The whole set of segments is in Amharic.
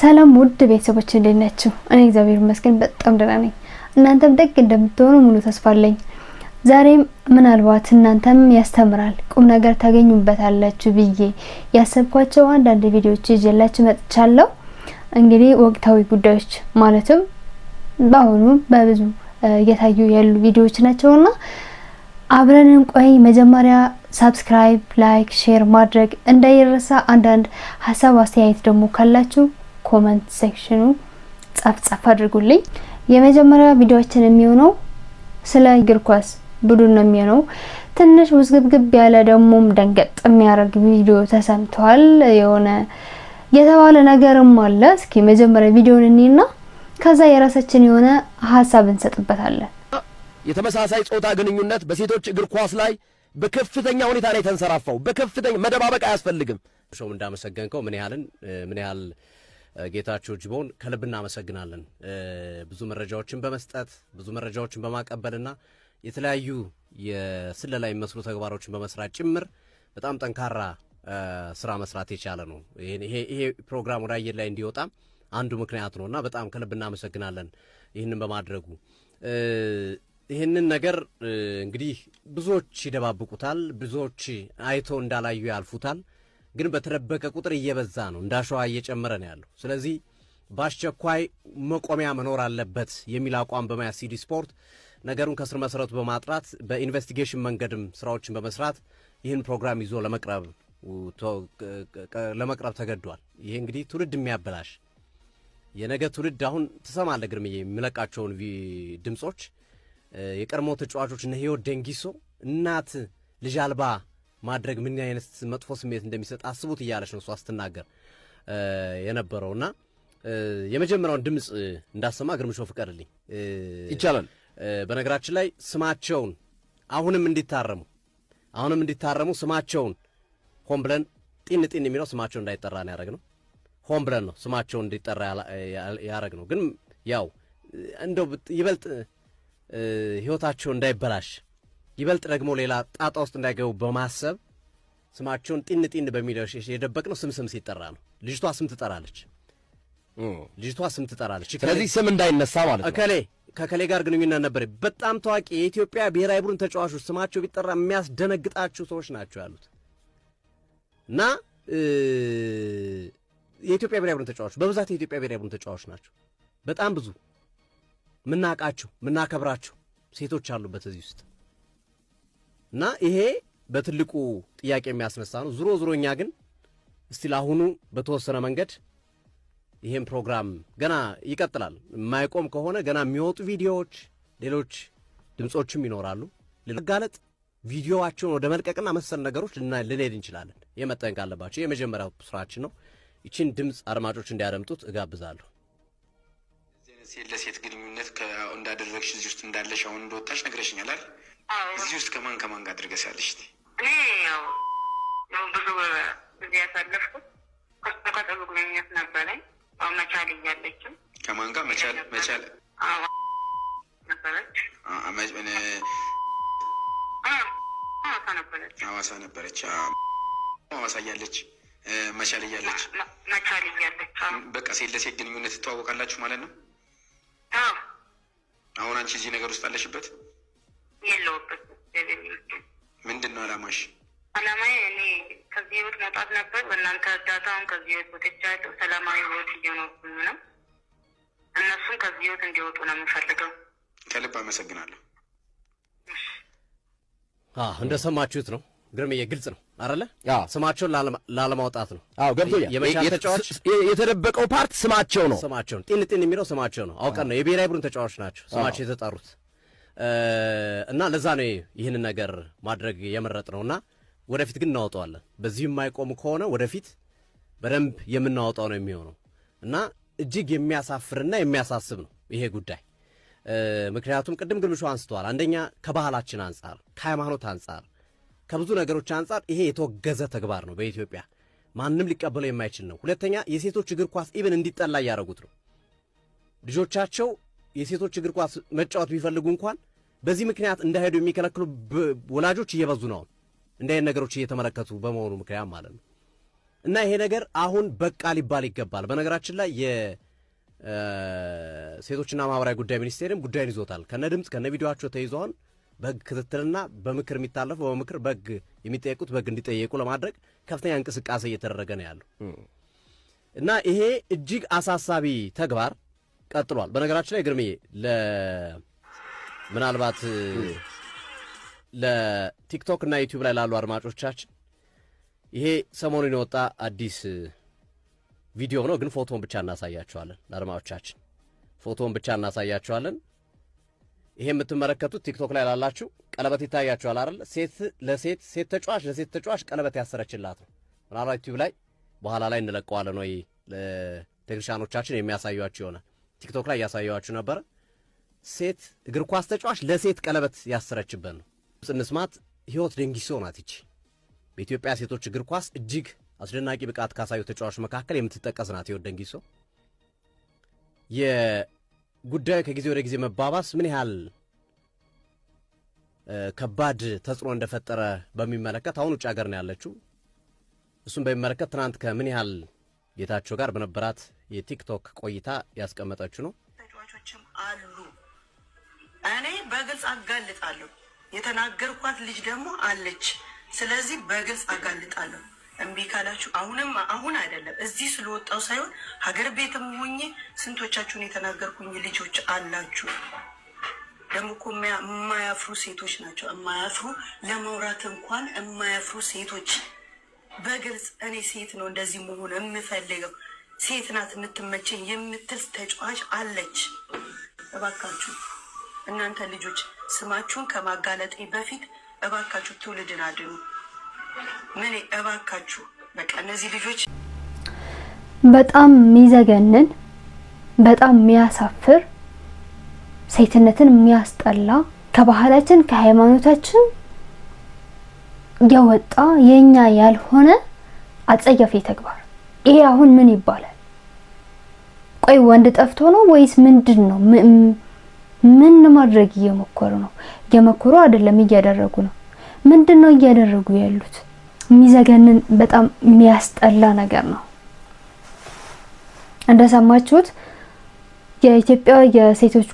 ሰላም ውድ ቤተሰቦች እንዴት ናችሁ? እኔ እግዚአብሔር ይመስገን በጣም ደህና ነኝ። እናንተም ደግ እንደምትሆኑ ሙሉ ተስፋ አለኝ። ዛሬም ምናልባት እናንተም ያስተምራል ቁም ነገር ታገኙበታላችሁ ብዬ ያሰብኳቸው አንዳንድ ቪዲዮዎች ይዤላችሁ መጥቻለሁ። እንግዲህ ወቅታዊ ጉዳዮች ማለትም በአሁኑ በብዙ እየታዩ ያሉ ቪዲዮዎች ናቸውና አብረን እንቆይ። መጀመሪያ ሰብስክራይብ፣ ላይክ፣ ሼር ማድረግ እንዳይረሳ። አንዳንድ ሀሳብ አስተያየት ደግሞ ካላችሁ ኮሜንት ሴክሽኑ ጻፍ አድርጉልኝ። የመጀመሪያ ቪዲዮአችን የሚሆነው ስለ እግር ኳስ ቡድን ነው የሚሆነው። ትንሽ ውዝግብግብ ያለ ደሞም ደንገጥ የሚያደርግ ቪዲዮ ተሰምቷል። የሆነ የተባለ ነገርም አለ። እስኪ መጀመሪያ ቪዲዮውን እንይና ከዛ የራሳችን የሆነ ሀሳብ እንሰጥበታለን። የተመሳሳይ ጾታ ግንኙነት በሴቶች እግር ኳስ ላይ በከፍተኛ ሁኔታ ላይ ተንሰራፋው። በከፍተኛ መደባበቅ አያስፈልግም። ሾም እንዳመሰገንከው ምን ያህል ጌታቸው ጅቦን ከልብ እናመሰግናለን። ብዙ መረጃዎችን በመስጠት ብዙ መረጃዎችን በማቀበልና የተለያዩ የስለላ የሚመስሉ ተግባሮችን በመስራት ጭምር በጣም ጠንካራ ስራ መስራት የቻለ ነው። ይሄ ፕሮግራም ወደ አየር ላይ እንዲወጣ አንዱ ምክንያት ነውና በጣም ከልብ እናመሰግናለን ይህንን በማድረጉ። ይህንን ነገር እንግዲህ ብዙዎች ይደባብቁታል፣ ብዙዎች አይቶ እንዳላዩ ያልፉታል። ግን በተደበቀ ቁጥር እየበዛ ነው፣ እንዳሸዋ እየጨመረ ነው ያለው። ስለዚህ በአስቸኳይ መቆሚያ መኖር አለበት የሚል አቋም በመያዝ ሲዲ ስፖርት ነገሩን ከስር መሰረቱ በማጥራት በኢንቨስቲጌሽን መንገድም ስራዎችን በመስራት ይህን ፕሮግራም ይዞ ለመቅረብ ተገዷል። ይሄ እንግዲህ ትውልድ የሚያበላሽ የነገ ትውልድ አሁን ትሰማለህ ግርምዬ የሚለቃቸውን ድምጾች የቀድሞ ተጫዋቾች እነ ህይወት ደንጊሶ እናት ልጅ አልባ ማድረግ ምን አይነት መጥፎ ስሜት እንደሚሰጥ አስቡት እያለች ነው እሷ ስትናገር የነበረውና የመጀመሪያውን ድምጽ እንዳሰማ ግርምሾ ፍቀድልኝ ይቻላል። በነገራችን ላይ ስማቸውን አሁንም እንዲታረሙ ስማቸውን ሆን ብለን ጢን የሚለው ስማቸው እንዳይጠራ ነው ያደረግነው። ሆን ብለን ነው ስማቸው እንዲጠራ ያደረግነው። ግን ያው እንደው ይበልጥ ህይወታቸው እንዳይበላሽ ይበልጥ ደግሞ ሌላ ጣጣ ውስጥ እንዳይገቡ በማሰብ ስማቸውን ጢን በሚለው የደበቅነው ስም ሲጠራ ነው። ልጅቷ ስም ትጠራለች። ስለዚህ ስም እንዳይነሳ ማለት ነው። ከከሌ ጋር ግንኙነት ነበር። በጣም ታዋቂ የኢትዮጵያ ብሔራዊ ቡድን ተጫዋቾች ስማቸው ቢጠራ የሚያስደነግጣችሁ ሰዎች ናቸው ያሉት እና የኢትዮጵያ ብሔራዊ ቡድን ተጫዋቾች በብዛት የኢትዮጵያ ብሔራዊ ቡድን ተጫዋቾች ናቸው። በጣም ብዙ ምናከብራቸው ሴቶች አሉበት እዚህ ውስጥ እና ይሄ በትልቁ ጥያቄ የሚያስነሳ ነው። ዙሮ እኛ ግን እስቲ ለአሁኑ በተወሰነ መንገድ ይሄን ፕሮግራም ገና ይቀጥላል። የማይቆም ከሆነ ገና የሚወጡ ቪዲዮዎች፣ ሌሎች ድምጾችም ይኖራሉ። ለጋለጥ ቪዲዮዋቸውን ወደ መልቀቅና መሰል ነገሮች ልንሄድ እንችላለን። የመጠንቅ አለባቸው። የመጀመሪያው ስራችን ነው። ይችን ድምጽ አድማጮች እንዲያደምጡት እጋብዛለሁ። ለሴት ግንኙነት እንዳደረግሽ እዚህ ውስጥ እንዳለሽ አሁን እንደወጣሽ ነግረሽኛል አይደል? እዚህ ውስጥ ከማን ጋር አድርገሻለሽ? እኔ ያው ብዙ ጊዜ ያሳለፍኩት ከጥሩ ግንኙነት ነበረኝ። መቻል እያለችም ከማን ጋር መቻል ነበረች? ሐዋሳ ነበረች። ሐዋሳ እያለች መቻል እያለች በቃ ሴት ለሴት ግንኙነት ትተዋወቃላችሁ ማለት ነው? አሁን አንቺ እዚህ ነገር ውስጥ አለሽበት? የለውበት። ምንድን ነው አላማሽ? አላማዬ እኔ ከዚህ ህይወት መውጣት ነበር። በእናንተ እርዳታውን ከዚህ ህይወት ወጥቻለሁ። ሰላማዊ ህይወት እየኖርኩኝ ነው። እነሱም ከዚህ ህይወት እንዲወጡ ነው የምፈልገው። ከልብ አመሰግናለሁ። እንደሰማችሁት ነው ግርምዬ፣ ግልጽ ነው አይደለ? ስማቸውን ላለማውጣት ነው። ገብቶኛል። የተደበቀው ፓርት ስማቸው ነው። ስማቸውን ጢን የሚለው ስማቸው ነው። አውቀን ነው የብሔራዊ ቡድን ተጫዋቾች ናቸው ስማቸው የተጠሩት እና ለዛ ነው ይህንን ነገር ማድረግ የመረጥ ነውና ወደፊት ግን እናወጣዋለን። በዚህ የማይቆም ከሆነ ወደፊት በደንብ የምናወጣው ነው የሚሆነው እና እጅግ የሚያሳፍርና የሚያሳስብ ነው ይሄ ጉዳይ። ምክንያቱም ቅድም ግርምሾ አንስተዋል። አንደኛ ከባህላችን አንጻር፣ ከሃይማኖት አንጻር፣ ከብዙ ነገሮች አንጻር ይሄ የተወገዘ ተግባር ነው። በኢትዮጵያ ማንም ሊቀበለው የማይችል ነው። ሁለተኛ የሴቶች እግር ኳስ ኢብን እንዲጠላ እያደረጉት ነው። ልጆቻቸው የሴቶች እግር ኳስ መጫወት ቢፈልጉ እንኳን በዚህ ምክንያት እንዳይሄዱ የሚከለክሉ ወላጆች እየበዙ ነው። እንደ አይነት ነገሮች እየተመለከቱ በመሆኑ ምክንያት ማለት ነው። እና ይሄ ነገር አሁን በቃ ሊባል ይገባል። በነገራችን ላይ የሴቶችና ማህበራዊ ጉዳይ ሚኒስቴርም ጉዳይን ይዞታል። ከነ ድምጽ ከነ ቪዲዮአቸው ተይዘዋል። በግ ክትትልና በምክር የሚታለፈው በምክር በግ የሚጠየቁት በግ እንዲጠየቁ ለማድረግ ከፍተኛ እንቅስቃሴ እየተደረገ ነው ያለው እና ይሄ እጅግ አሳሳቢ ተግባር ቀጥሏል። በነገራችን ላይ ግርምዬ ምናልባት ለቲክቶክ እና ዩቲዩብ ላይ ላሉ አድማጮቻችን ይሄ ሰሞኑን የወጣ አዲስ ቪዲዮ ነው፣ ግን ፎቶውን ብቻ እናሳያቸዋለን። ለአድማጮቻችን ፎቶውን ብቻ እናሳያቸዋለን። ይሄ የምትመለከቱት ቲክቶክ ላይ ላላችሁ ቀለበት ይታያችኋል አይደል? ሴት ተጫዋች ቀለበት ያሰረችላት ነው። ምናልባት ዩቲዩብ ላይ በኋላ ላይ እንለቀዋለን ወይ ለቴክኒሻኖቻችን የሚያሳዩአችሁ ይሆናል። ቲክቶክ ላይ ያሳዩአችሁ ነበር። ሴት እግር ኳስ ተጫዋች ለሴት ቀለበት ያሰረችበት ነው። እንስማት። ህይወት ደንጊሶ ናት ይቺ። በኢትዮጵያ ሴቶች እግር ኳስ እጅግ አስደናቂ ብቃት ካሳዩ ተጫዋቾች መካከል የምትጠቀስ ናት ህይወት ደንጊሶ። የጉዳዩ ከጊዜ ወደ ጊዜ መባባስ ምን ያህል ከባድ ተጽዕኖ እንደፈጠረ በሚመለከት አሁን ውጭ ሀገር ነው ያለችው። እሱም በሚመለከት ትናንት ከምን ያህል ጌታቸው ጋር በነበራት የቲክቶክ ቆይታ ያስቀመጠችው ነው። ተጫዋቾችም አሉ። እኔ በግልጽ አጋልጣለሁ። የተናገርኳት ልጅ ደግሞ አለች። ስለዚህ በግልጽ አጋልጣለሁ። እምቢ ካላችሁ አሁን አይደለም እዚህ ስለወጣው ሳይሆን ሀገር ቤትም ሆኜ ስንቶቻችሁን የተናገርኩኝ ልጆች አላችሁ። ደግሞ እኮ የማያፍሩ ሴቶች ናቸው። የማያፍሩ ለመውራት እንኳን የማያፍሩ ሴቶች በግልጽ እኔ ሴት ነው እንደዚህ መሆን የምፈልገው ሴት ናት የምትመቸኝ የምትል ተጫዋች አለች። እባካችሁ እናንተ ልጆች ስማችሁን ከማጋለጤ በፊት እባካችሁ ትውልድን አድኑ። ምን እባካችሁ በቃ እነዚህ ልጆች በጣም የሚዘገንን በጣም የሚያሳፍር ሴትነትን የሚያስጠላ ከባህላችን ከሃይማኖታችን ያወጣ የኛ ያልሆነ አጸያፊ ተግባር። ይሄ አሁን ምን ይባላል? ቆይ ወንድ ጠፍቶ ነው ወይስ ምንድነው? ምን ማድረግ እየሞከሩ ነው? እየሞከሩ አይደለም እያደረጉ ነው። ምንድነው እያደረጉ ያሉት? የሚዘገንን በጣም የሚያስጠላ ነገር ነው። እንደሰማችሁት የኢትዮጵያ የሴቶች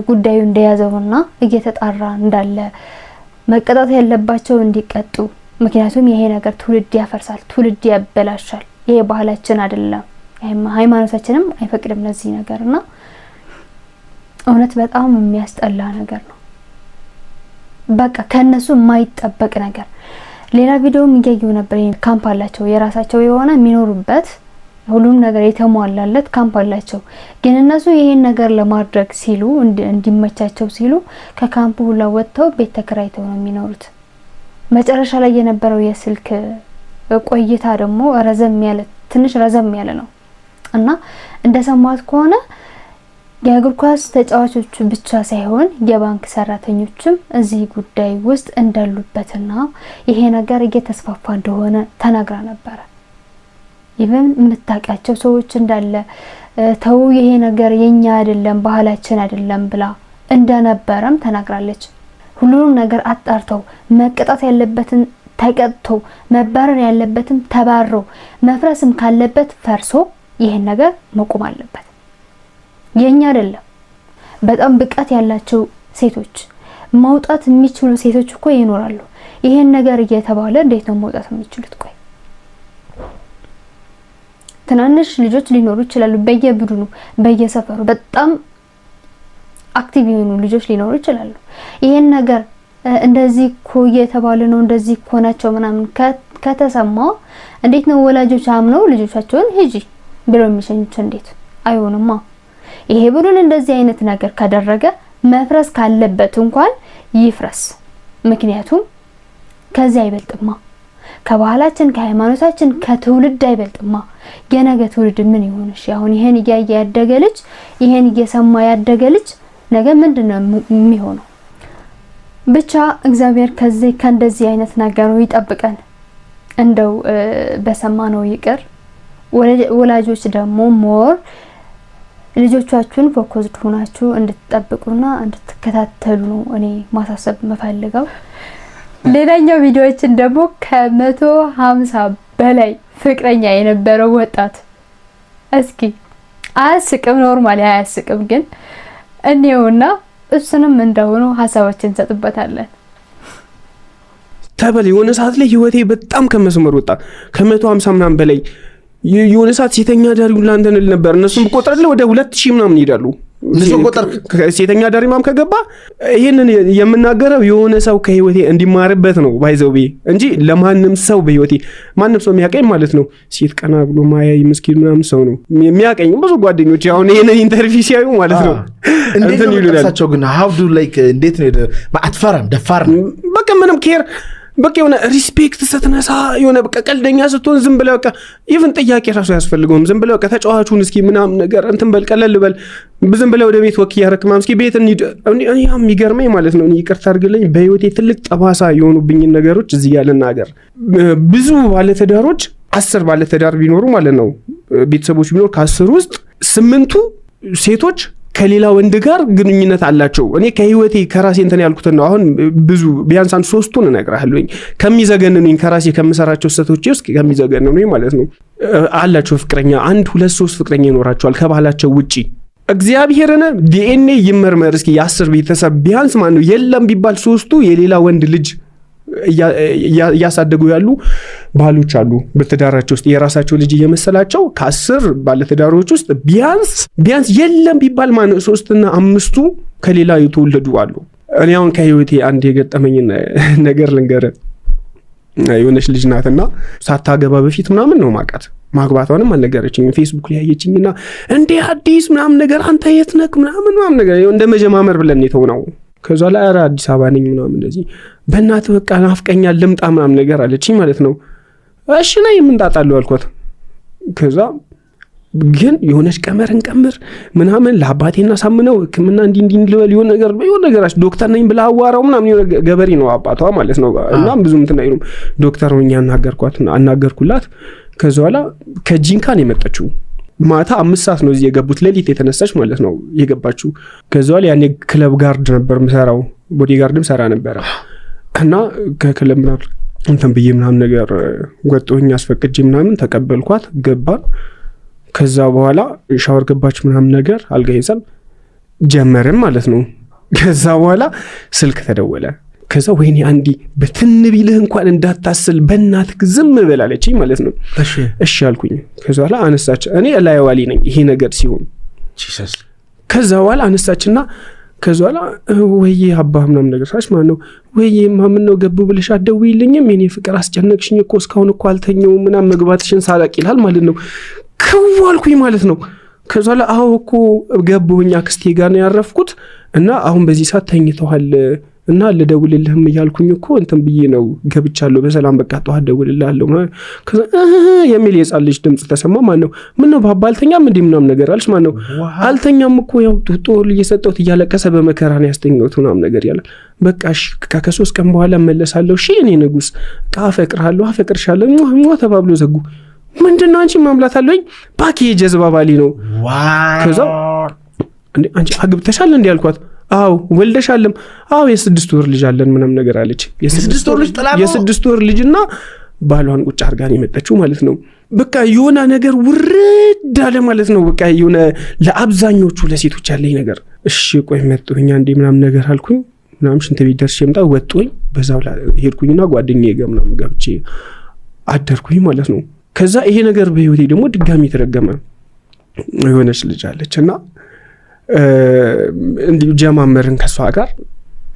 ጉዳዩ እንደያዘውና እየተጣራ እንዳለ መቀጣት ያለባቸው እንዲቀጡ። ምክንያቱም ይሄ ነገር ትውልድ ያፈርሳል፣ ትውልድ ያበላሻል። ይሄ ባህላችን አይደለም፣ ሃይማኖታችንም አይፈቅድም ለዚህ ነገርና እውነት በጣም የሚያስጠላ ነገር ነው። በቃ ከነሱ የማይጠበቅ ነገር። ሌላ ቪዲዮም እያየሁ ነበር። ካምፕ አላቸው፣ የራሳቸው የሆነ የሚኖሩበት ሁሉም ነገር የተሟላለት ካምፕ አላቸው። ግን እነሱ ይሄን ነገር ለማድረግ ሲሉ እንዲመቻቸው ሲሉ ከካምፑ ሁላ ወጥተው ቤት ተከራይተው ነው የሚኖሩት። መጨረሻ ላይ የነበረው የስልክ ቆይታ ደግሞ ትንሽ ረዘም ያለ ነው እና እንደሰማሁት ከሆነ የእግር ኳስ ተጫዋቾች ብቻ ሳይሆን የባንክ ሰራተኞችም እዚህ ጉዳይ ውስጥ እንዳሉበትና ይሄ ነገር እየተስፋፋ እንደሆነ ተናግራ ነበር። ኢቨን የምታውቃቸው ሰዎች እንዳለ ተው ይሄ ነገር የኛ አይደለም ባህላችን አይደለም ብላ እንደነበረም ተናግራለች። ሁሉንም ነገር አጣርተው መቀጣት ያለበትን ተቀጥቶ መባረር ያለበትም ተባሮ መፍረስም ካለበት ፈርሶ ይሄን ነገር መቆም አለበት። የኛ አይደለም። በጣም ብቃት ያላቸው ሴቶች መውጣት የሚችሉ ሴቶች እኮ ይኖራሉ። ይሄን ነገር እየተባለ እንዴት ነው መውጣት የሚችሉት? ቆይ ትናንሽ ልጆች ሊኖሩ ይችላሉ፣ በየቡድኑ በየሰፈሩ በጣም አክቲቭ የሆኑ ልጆች ሊኖሩ ይችላሉ። ይሄን ነገር እንደዚህ እኮ እየተባለ ነው እንደዚህ እኮ ናቸው ምናምን ከተሰማ እንዴት ነው ወላጆች አምነው ልጆቻቸውን ሂጂ ብለው የሚሸኙት? እንዴት አይሆንማ። ይሄ ቡድን እንደዚህ አይነት ነገር ካደረገ መፍረስ ካለበት እንኳን ይፍረስ። ምክንያቱም ከዚህ አይበልጥማ፣ ከባህላችን ከሃይማኖታችን ከትውልድ አይበልጥማ። የነገ ትውልድ ምን ይሆን? እሺ አሁን ይሄን እያየ ያደገ ልጅ ይሄን እየሰማ ያደገ ልጅ ነገ ምንድነው የሚሆነው? ብቻ እግዚአብሔር ከእንደዚህ አይነት ነገር ይጠብቀን። እንደው በሰማነው ይቅር። ወላጆች ደግሞ ሞር ልጆቻችሁን ፎከስድ ሆናችሁ እንድትጠብቁና እንድትከታተሉ ነው እኔ ማሳሰብ መፈልገው። ሌላኛው ቪዲዮዎችን ደግሞ ከ150 በላይ ፍቅረኛ የነበረው ወጣት እስኪ አያስቅም? ኖርማሊ አያስቅም፣ ግን እኔውና እሱንም እንደሆነ ሀሳባችን እንሰጥበታለን። ተበል የሆነ ሰዓት ላይ ህይወቴ በጣም ከመስመር ወጣ። ከ150 ምናምን በላይ የሆነ ሰዓት ሴተኛ ዳሪውን ላንተን ል ነበር። እነሱም በቆጥረለ ወደ 2000 ምናምን ይሄዳሉ። ሴተኛ ዳሪ ማም ከገባ ይሄንን የምናገረው የሆነ ሰው ከህይወቴ እንዲማርበት ነው ባይዘው እንጂ ለማንም ሰው በህይወቴ ማንም ሰው የሚያቀኝ ማለት ነው ሴት ቀና ብሎ ማያይ ምስኪን ምናምን ሰው ነው የሚያቀኝ። ብዙ ጓደኞች አሁን ይሄንን ኢንተርቪው ሲያዩ ማለት ነው እንዴት ነው ተሳቸው ግን how do like እንዴት ነው አትፈራም? ደፋር በቃ ምንም ኬር በቃ የሆነ ሪስፔክት ስትነሳ የሆነ በቃ ቀልደኛ ስትሆን ዝም ብለህ በቃ ኢቭን ጥያቄ ራሱ ያስፈልገውም ዝም ብለህ በቃ ተጫዋቹን እስኪ ምናምን ነገር እንትን በል ቀለል በል ዝም ብለህ ወደ ቤት ወክ ያረክማም እስኪ ቤት እንሂድ። እኔ የሚገርመኝ ማለት ነው ይቅርታ አድርግልኝ በህይወቴ ትልቅ ጠባሳ የሆኑብኝ ነገሮች እዚህ ያለና ሀገር ብዙ ባለትዳሮች 10 ባለትዳር ቢኖሩ ማለት ነው ቤተሰቦች ቢኖር ከ10 ውስጥ 8ቱ ሴቶች ከሌላ ወንድ ጋር ግንኙነት አላቸው። እኔ ከህይወቴ ከራሴ እንትን ያልኩት ነው። አሁን ብዙ ቢያንስ 3ቱን እነግርሃለሁኝ ከሚዘገንኑኝ ከራሴ ከምሰራቸው ሰቶች ውስጥ ከሚዘገንኑኝ ማለት ነው አላቸው ፍቅረኛ 1 2 3 ፍቅረኛ ይኖራቸዋል ከባህላቸው ውጪ። እግዚአብሔርን ዲኤንኤ ይመርመር እስኪ የ10 ቤተሰብ ቢያንስ ማን ነው የለም ቢባል 3ቱ የሌላ ወንድ ልጅ ያሳደጉ ያሉ ባሎች አሉ በትዳራቸው ውስጥ የራሳቸው ልጅ እየመሰላቸው ከ10 ባለትዳሮች ውስጥ ቢያንስ የለም ቢባል ማን 3 እና 5ቱ ከሌላ የተወለዱ አሉ። እኔ አሁን ከህይወቴ አንድ የገጠመኝ ነገር ልንገርህ። የሆነች ልጅ ናትና ሳታገባ በፊት ምናምን ነው ማቃት ማግባቷንም አልነገረችኝም። ፌስቡክ ላይ ያየችኝና እንዴ አዲስ ምናምን ነገር አንተ የት ነህ ምናምን ነገር እንደ መጀማመር ብለን የተሆነው ከዛ ላይ አራ አዲስ አበባ ነኝ ምናምን እንደዚህ በእናት በቃ ናፍቀኛል ልምጣ ምናምን ነገር አለችኝ ማለት ነው። እሺ ነይ ምንጣጣለው አልኳት። ከዛ ግን የሆነች ቀመርን ቀምር ምናምን ለአባቴና ሳምነው ህክምና እንዲ ልበል የሆነ ነገር ዶክተር ነኝ ብላ አዋራው ምናምን የሆነ ገበሬ ነው አባቷ ማለት ነው። እና ብዙም እንትን አይሉም ዶክተር ሆኛ አናገርኩላት። ከዛ በኋላ ከጂንካ ነው የመጣችው። ማታ 5 ሰዓት ነው እዚህ የገቡት ሌሊት የተነሳች ማለት ነው የገባችው። ከዛ በኋላ ያኔ ክለብ ጋርድ ነበር ምሰራው ቦዲ ጋርድም ሰራ ነበር እና ከክለብ ምናምን እንትን ብዬ ምናምን ነገር ወጥቶኝ አስፈቅጄ ምናምን ተቀበልኳት ገባን። ከዛ በኋላ ሻወር ገባች ምናምን ነገር አልጋ ይዘን ጀመርን ማለት ነው። ከዛ በኋላ ስልክ ተደወለ። ከዛ ወይኔ አንዲ በትንቢልህ እንኳን እንዳታስል በእናትህ ዝም በላለችኝ ማለት ነው። እሺ አልኩኝ። ከዛ በኋላ አነሳች። እኔ ላይዋሊ ነኝ ይሄ ነገር ሲሆን ጂሰስ። ከዛ በኋላ አነሳችና ከዛ በኋላ ወይዬ አባ ምናምን ነገር ሳች ማለት ነው ወይዬ ማምን ነው ገቡ ብለሽ አትደውይልኝም? የኔ ፍቅር አስጨነቅሽኝ እኮ እስካሁን እኮ አልተኛውም ምናምን መግባትሽን ሳላቅ ይላል ማለት ነው። ከዋልኩኝ ማለት ነው። ከዛ በኋላ አዎ እኮ ገቡኛ አክስቴ ጋር ነው ያረፍኩት እና አሁን በዚህ ሰዓት ተኝተዋል እና ልደውልልህም እያልኩኝ እኮ እንትን ብዬ ነው ገብቻለሁ በሰላም በቃ ጠዋት ደውልልሃለሁ። ከዛ የሚል የጻል ልጅ ድምጽ ተሰማ ማለት ነው። ምን ነው ባባ አልተኛም እንዴ ምናምን ነገር አልሽ ማለት ነው። አልተኛም እኮ ያው ጦር እየሰጠሁት እያለቀሰ በመከራ ነው ያስተኛሁት ምናምን ነገር ያለ። በቃ እሺ ከ3 ቀን በኋላ እመለሳለሁ እሺ እኔ ንጉስ አፈቅርሃለሁ አፈቅርሻለሁ ሞ ተባብሎ ዘጉ። ምንድነው አንቺ ማምላት አለኝ ፓኬጅ ጀዝባባሊ ነው። ከዛ እንዴ አንቺ አግብተሻል እንዴ አልኳት። አው ወልደሻለም? አው የ6 ወር ልጅ አለን ምናምን ነገር አለች። የ6 ወር ልጅና ባሏን ቁጭ አርጋ ነው የመጣችው ማለት ነው። በቃ የሆነ ነገር ውርድ አለ ማለት ነው። በቃ የሆነ ለአብዛኞቹ ለሴቶች ያለኝ ነገር እሺ ቆይ መጥቶኛ እንዴ ምናምን ነገር አልኩኝ ምናምን ሽንት ቤት ደርሼ መጣ ወጥቶኝ በዛው ላይ ሄድኩኝና ጓደኛዬ ጋር ምናምን ገብቼ አደርኩኝ ማለት ነው። ከዛ ይሄ ነገር በህይወቴ ደግሞ ድጋሚ ተረገመ። የሆነች ልጅ አለችና እንዲሁ ጀማመርን ከሷ ጋር።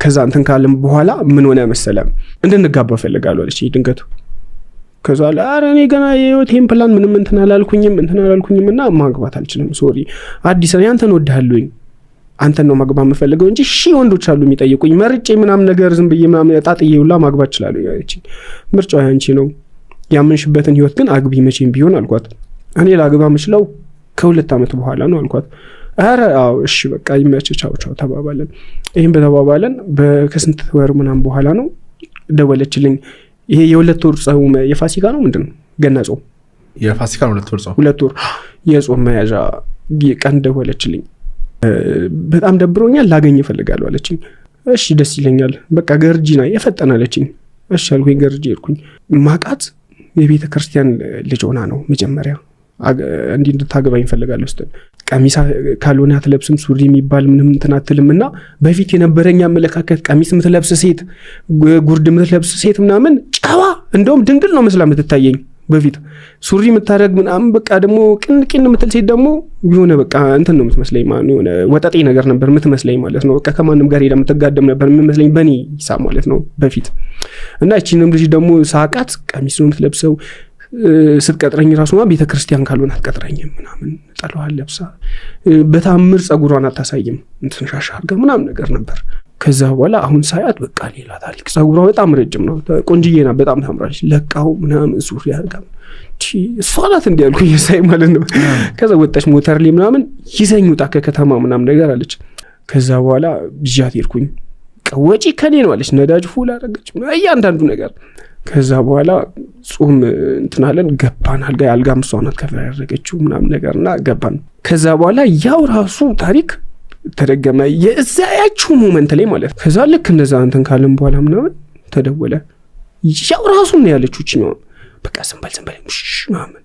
ከዛ እንትን ካለም በኋላ ምን ሆነ መሰለም እንድንጋባ ፈልጋለሁ አለች ድንገቱ። ከዛ አረ እኔ ገና የህይወቴን ፕላን ምንም እንትን አላልኩኝምና ማግባት አልችልም ሶሪ አዲስ ነው አንተን ወድሃለሁኝ አንተን ነው ማግባት የምፈልገው እንጂ ወንዶች አሉ የሚጠይቁኝ መርጬ ምናምን ነገር ዝም ብዬ ምናምን ጣጥዬ ሁላ ማግባት ይችላል ያለች። ምርጫው ያንቺ ነው ያመንሽበትን ህይወት ግን አግቢ መቼም ቢሆን አልኳት። እኔ ላግባ ምችለው ከ2 ዓመት በኋላ ነው አልኳት። አረ አው እሺ በቃ ይመችህ ቻው ተባባለን። ይሄን በተባባለን ከስንት ወር ምናምን በኋላ ነው ደወለችልኝ። ይሄ የ2 ወር ጾም የፋሲካ ነው ምንድነው ገና ጾም የፋሲካ ነው 2 ወር ጾም 2 ወር የጾም መያዣ ቀን ደወለችልኝ። በጣም ደብሮኛል ላገኝ እፈልጋለሁ አለችኝ። እሺ ደስ ይለኛል በቃ ገርጂ ነው የፈጠናለችኝ። እሺ አልኩኝ ገርጂ ሄድኩኝ። ማቃት የቤተ ክርስቲያን ልጅ ሆና ነው መጀመሪያ እንዲህ እንድታገባኝ ፈልጋለሁ ስትል ቀሚስ ካልሆነ አትለብስም ሱሪ የሚባል ምንም እንትን አትልምና በፊት የነበረኛ አመለካከት ቀሚስ የምትለብስ ሴት ጉርድ የምትለብስ ሴት ምናምን ጨዋ እንደውም ድንግል ነው መስላ የምትታየኝ በፊት ሱሪ የምታረግ ምናምን በቃ ደግሞ ቅንቅን የምትል ሴት ደግሞ የሆነ በቃ እንትን ነው የምትመስለኝ ማለት ነው ወጣጤ ነገር ነበር የምትመስለኝ ማለት ነው በቃ ከማንም ጋር ሄዳ የምትጋደም ነበር የምትመስለኝ በኔ ሂሳብ ማለት ነው በፊት እና እቺንም ልጅ ደግሞ ሳቃት ቀሚስ ነው የምትለብሰው ስትቀጥረኝ ራሱማ ቤተ ክርስቲያን ካልሆነ አትቀጥረኝም ምናምን ጠለዋል ለብሳ በታምር ጸጉሯን አታሳይም እንትን ሻሻ አድርጋ ምናምን ነገር ነበር ከዛ በኋላ አሁን ሳያት በቃ ሌላ ታሪክ ጸጉሯ በጣም ረጅም ነው ቆንጅዬና በጣም ታምራለች ለቃው ምናምን ሱሪ አድርጋ ሷላት እንዲያልኩኝ ሳይ ማለት ነው ከዛ ወጣች ሞተር ላይ ምናምን ይዘኝ ወጣ ከከተማ ምናምን ነገር አለች ከዛ በኋላ ብጃት ሄድኩኝ ወጪ ከኔ ነው አለች ነዳጅ ፉል አደረገች እያንዳንዱ ነገር ከዛ በኋላ ጾም እንትናለን ገባን አልጋ ምሷናት ከፈር ያደረገችው ምናምን ነገርና ገባን ከዛ በኋላ ያው ራሱ ታሪክ ተደገመ የዛያችሁ ሞመንት ላይ ማለት ከዛ ልክ እንደዛ እንትን ካለም በኋላ ምናምን ተደወለ ያው ራሱ ነው ያለችው እቺ ነው በቃ ሰንባል ምናምን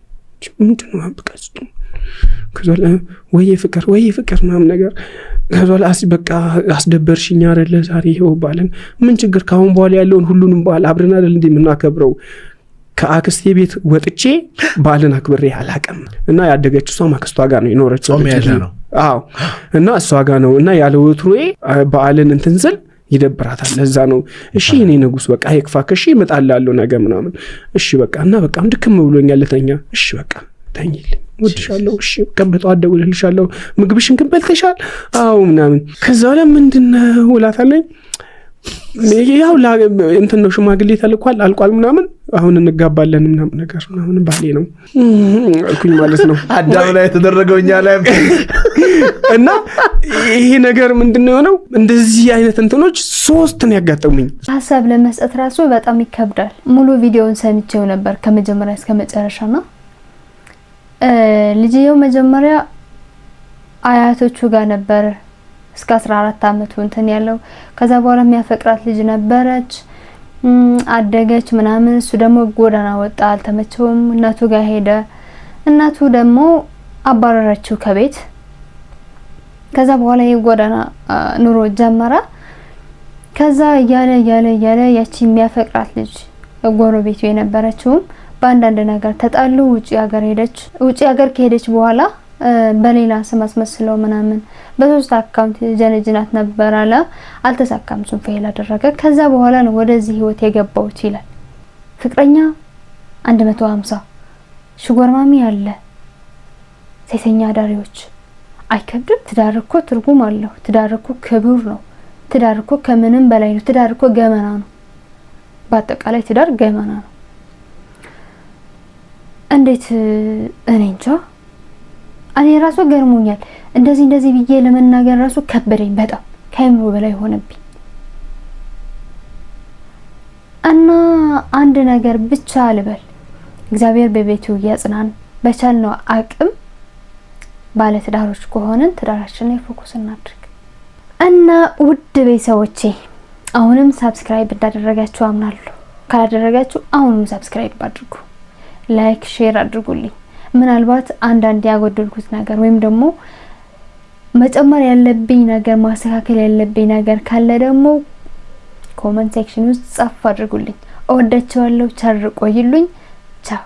ምንድነው በቃ ከዛ ወይ ፍቅር ምናምን ነገር ከዛ በቃ አስደበርሽኝ አይደለ ዛሬ ይሄው ባለን ምን ችግር ካሁን በኋላ ያለውን ሁሉንም በዓል አብረን አይደል እንደምናከብረው ከአክስቴ ቤት ወጥቼ ባልን አክብሬ አላቀም እና ያደገችው እሷ ማክስቷ ጋር ነው የኖረችው ነው አዎ እና እሷ ጋር ነው እና ያለ ወትሮዬ ባልን እንትን ስል ይደብራታል ለዛ ነው እሺ እኔ ንጉስ በቃ ይክፋከሽ ይመጣልላለው ነገር ምናምን እሺ በቃ እና በቃ እንድክም ብሎኛል ለተኛ እሺ በቃ ተኝልኝ ወድሻለሁ እሺ ከበጣው አደውልልሻለሁ ምግብሽን ከበልተሻል አዎ ምናምን ከዛ ለምንድነው ወላታለኝ ያው እንትን ነው ሽማግሌ ተልኳል አልቋል ምናምን አሁን እንጋባለን ምናምን ነገር ምናምን ባሌ ነው አልኩኝ ማለት ነው አዳም ላይ ተደረገውኛ ላይ እና ይሄ ነገር ምንድነው የሆነው እንደዚህ አይነት እንትኖች ሶስት ነው ያጋጠሙኝ ሐሳብ ለመስጠት ራሱ በጣም ይከብዳል ሙሉ ቪዲዮውን ሰምቼው ነበር ከመጀመሪያ እስከ መጨረሻና ልጅየው መጀመሪያ አያቶቹ ጋር ነበር እስከ 14 አመቱ እንትን ያለው ከዛ በኋላ የሚያፈቅራት ልጅ ነበረች አደገች ምናምን እሱ ደግሞ ጎዳና ወጣ አልተመቸውም እናቱ ጋር ሄደ እናቱ ደግሞ አባረረችው ከቤት ከዛ በኋላ የጎዳና ኑሮ ጀመረ ከዛ ያለ ያቺ የሚያፈቅራት ልጅ ጎረቤቱ የነበረችው በአንዳንድ ነገር ተጣሉ ውጪ ሀገር ከሄደች በኋላ በሌላ ስም አስመስለው ምናምን በሶስት አካውንት ጀነጅናት ነበር አለ አልተሳካም ሱን ፌል አደረገ ከዛ በኋላ ነው ወደዚህ ህይወት የገባው ይላል ፍቅረኛ 150 ሹገርማሚ አለ ሴተኛ ዳሪዎች አይከብድም ትዳርኮ ትርጉም አለው ትዳርኮ ክብር ነው ትዳርኮ ከምንም በላይ ነው ትዳርኮ ገመና ነው በአጠቃላይ ትዳር ገመና ነው እንዴት እኔ እንጃ እኔ ራሱ ገርሞኛል እንደዚህ ብዬ ለመናገር ራሱ ከበደኝ በጣም ከአይምሮ በላይ ሆነብኝ እና አንድ ነገር ብቻ ልበል እግዚአብሔር በቤቱ ያጽናን በቻልነው አቅም ባለ ትዳሮች ከሆነን ትዳራችንን ላይ ፎከስ እናድርግ እና ውድ ቤተሰቦቼ አሁንም ሰብስክራይብ እንዳደረጋችሁ አምናለሁ ካላደረጋችሁ አሁንም ሰብስክራይብ አድርጉ ላይክ ሼር አድርጉልኝ ምናልባት አንዳንድ ያጎደልኩት ነገር ወይም ደግሞ መጨመር ያለብኝ ነገር ማስተካከል ያለብኝ ነገር ካለ ደግሞ ኮሜንት ሴክሽን ውስጥ ጻፉ አድርጉልኝ እወዳችኋለሁ ቸር ቆዩልኝ ቻው